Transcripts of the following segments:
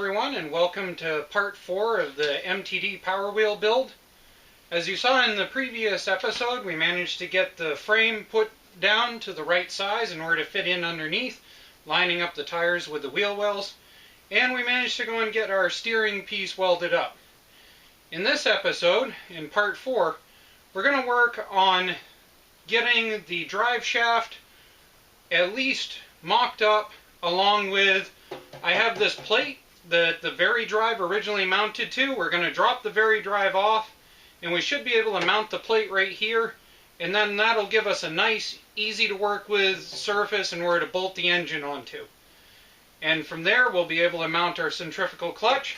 everyone, and welcome to part 4 of the MTD Power Wheel build. As you saw in the previous episode, we managed to get the frame put down to the right size in order to fit in underneath, lining up the tires with the wheel wells, and we managed to go and get our steering piece welded up. In this episode, in part 4, we're going to work on getting the drive shaft at least mocked up, along with, I have this plate that the Very drive originally mounted to. We're going to drop the Very drive off, and we should be able to mount the plate right here, and then that'll give us a nice, easy to work with surface in order to bolt the engine onto. And from there, we'll be able to mount our centrifugal clutch.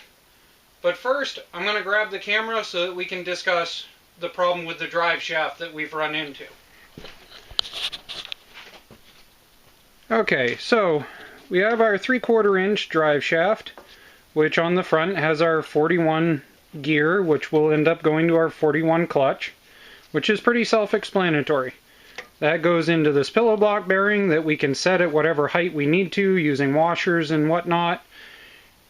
But first, I'm going to grab the camera so that we can discuss the problem with the drive shaft that we've run into. Okay, so we have our 3/4 inch drive shaft, which on the front has our 41 gear, which will end up going to our 41 clutch, which is pretty self-explanatory. That goes into this pillow block bearing that we can set at whatever height we need to using washers and whatnot.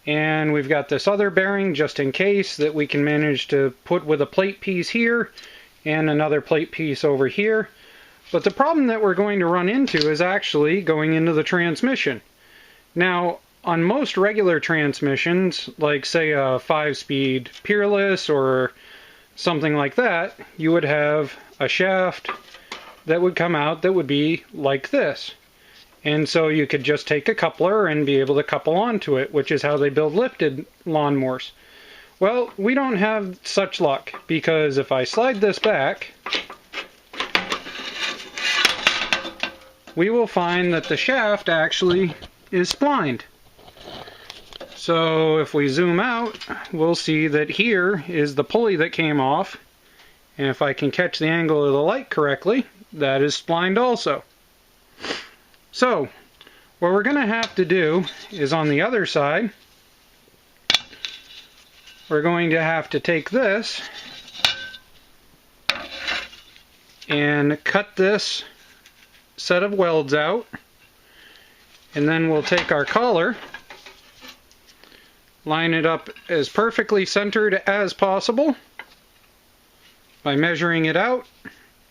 And we've got this other bearing just in case that we can manage to put with a plate piece here and another plate piece over here. But the problem that we're going to run into is actually going into the transmission. Now, on most regular transmissions, like say a 5-speed Peerless or something like that, you would have a shaft that would come out that would be like this. And so you could just take a coupler and be able to couple onto it, which is how they build lifted lawnmowers. Well, we don't have such luck, because if I slide this back, we will find that the shaft actually is splined. So if we zoom out, we'll see that here is the pulley that came off, and if I can catch the angle of the light correctly, that is splined also. So what we're going to have to do is, on the other side, we're going to have to take this and cut this set of welds out, and then we'll take our collar, line it up as perfectly centered as possible by measuring it out,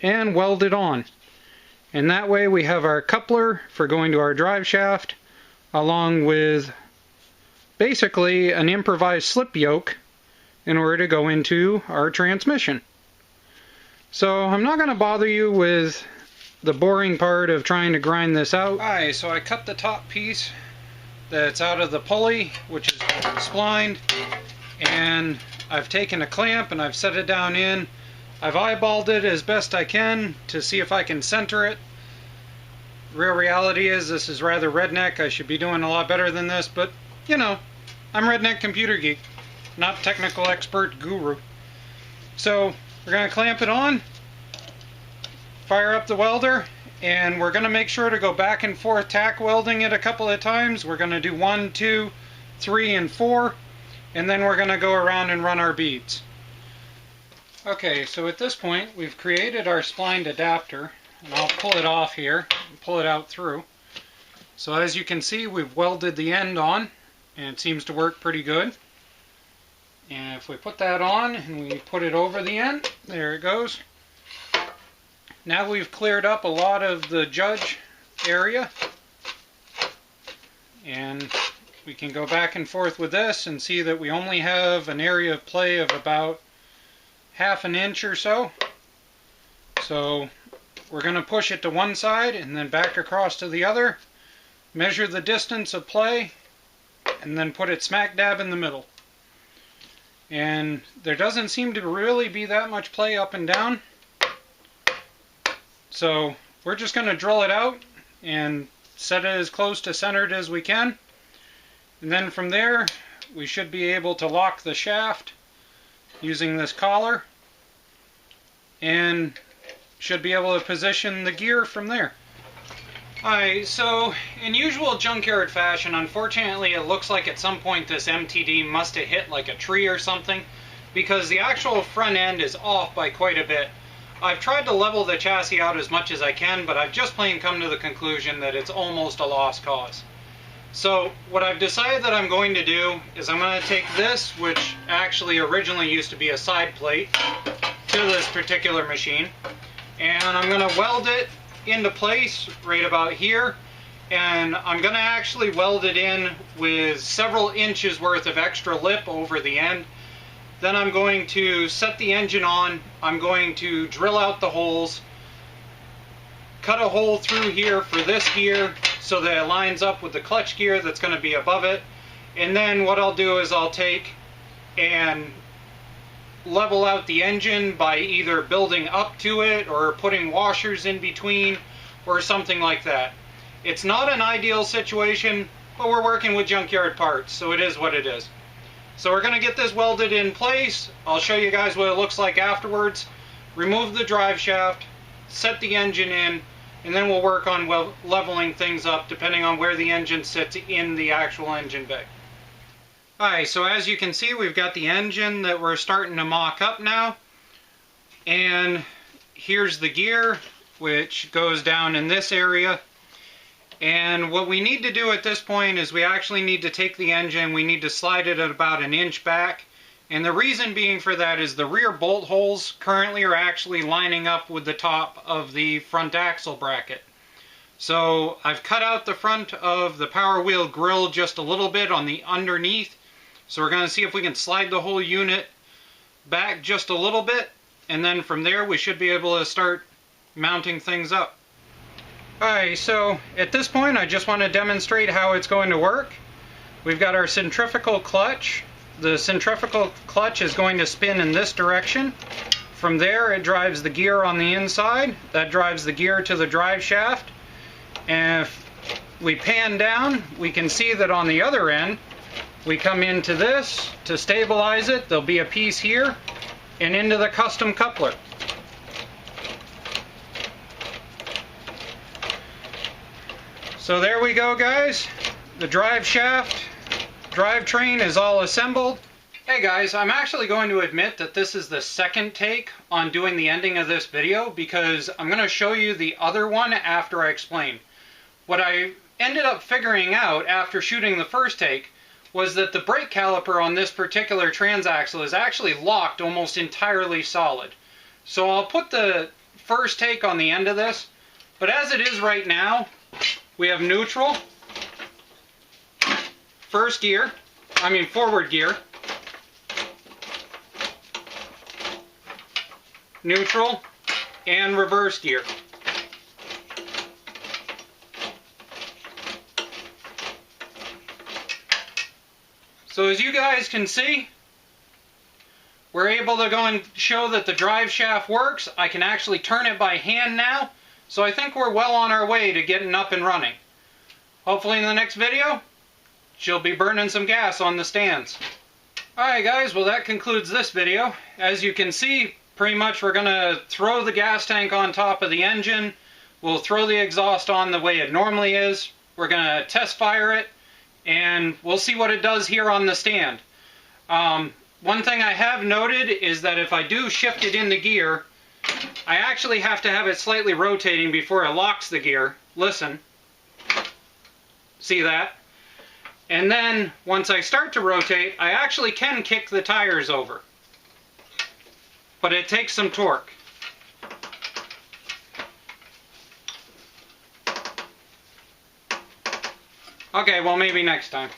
and weld it on. And that way we have our coupler for going to our drive shaft, along with basically an improvised slip yoke in order to go into our transmission. So I'm not going to bother you with the boring part of trying to grind this out. Alright, so I cut the top piece that's out of the pulley, which is splined, and I've taken a clamp and I've set it down in. I've eyeballed it as best I can to see if I can center it. Real reality is this is rather redneck. I should be doing a lot better than this, but you know, I'm Redneckcomputergeek, not technical expert guru. So we're going to clamp it on, fire up the welder, and we're going to make sure to go back and forth tack welding it a couple of times. We're going to do 1, 2, 3, and 4, and then we're going to go around and run our beads. Okay, so at this point we've created our splined adapter, and I'll pull it off here and pull it out through. So as you can see, we've welded the end on, and it seems to work pretty good. And if we put that on and we put it over the end, there it goes. Now we've cleared up a lot of the judge area, and we can go back and forth with this and see that we only have an area of play of about 1/2 inch or so. So we're going to push it to one side and then back across to the other, measure the distance of play, and then put it smack dab in the middle. And there doesn't seem to really be that much play up and down. So we're just going to drill it out and set it as close to centered as we can. And then from there, we should be able to lock the shaft using this collar, and should be able to position the gear from there. Alright, so in usual junkyard fashion, unfortunately it looks like at some point this MTD must have hit like a tree or something, because the actual front end is off by quite a bit. I've tried to level the chassis out as much as I can, but I've just plain come to the conclusion that it's almost a lost cause. So what I've decided that I'm going to do is I'm going to take this, which actually originally used to be a side plate, to this particular machine, and I'm going to weld it into place right about here, and I'm going to actually weld it in with several inches worth of extra lip over the end. Then I'm going to set the engine on. I'm going to drill out the holes, cut a hole through here for this gear so that it lines up with the clutch gear that's going to be above it. And then what I'll do is I'll take and level out the engine by either building up to it or putting washers in between or something like that. It's not an ideal situation, but we're working with junkyard parts, so it is what it is. So we're going to get this welded in place. I'll show you guys what it looks like afterwards. Remove the drive shaft, set the engine in, and then we'll work on leveling things up depending on where the engine sits in the actual engine bay. Alright, so as you can see, we've got the engine that we're starting to mock up now. And here's the gear, which goes down in this area. And what we need to do at this point is we actually need to take the engine, we need to slide it at about an inch back. And the reason being for that is the rear bolt holes currently are actually lining up with the top of the front axle bracket. So I've cut out the front of the power wheel grill just a little bit on the underneath. So we're going to see if we can slide the whole unit back just a little bit. And then from there we should be able to start mounting things up. Alright, so at this point I just want to demonstrate how it's going to work. We've got our centrifugal clutch. The centrifugal clutch is going to spin in this direction. From there it drives the gear on the inside. That drives the gear to the drive shaft. And if we pan down, we can see that on the other end, we come into this to stabilize it. There'll be a piece here and into the custom coupler. So there we go, guys. The drive shaft, drivetrain is all assembled. Hey guys, I'm actually going to admit that this is the second take on doing the ending of this video because I'm going to show you the other one after I explain. What I ended up figuring out after shooting the first take was that the brake caliper on this particular transaxle is actually locked almost entirely solid. So I'll put the first take on the end of this, but as it is right now, we have neutral, forward gear, neutral, and reverse gear. So as you guys can see, we're able to go and show that the drive shaft works. I can actually turn it by hand now. So I think we're well on our way to getting up and running. Hopefully in the next video, she'll be burning some gas on the stands. Alright guys, well that concludes this video. As you can see, pretty much we're going to throw the gas tank on top of the engine. We'll throw the exhaust on the way it normally is. We're going to test fire it, and we'll see what it does here on the stand. One thing I have noted is that if I do shift it into gear, I actually have to have it slightly rotating before it locks the gear. Listen. See that? And then, once I start to rotate, I actually can kick the tires over. But it takes some torque. Okay, well maybe next time.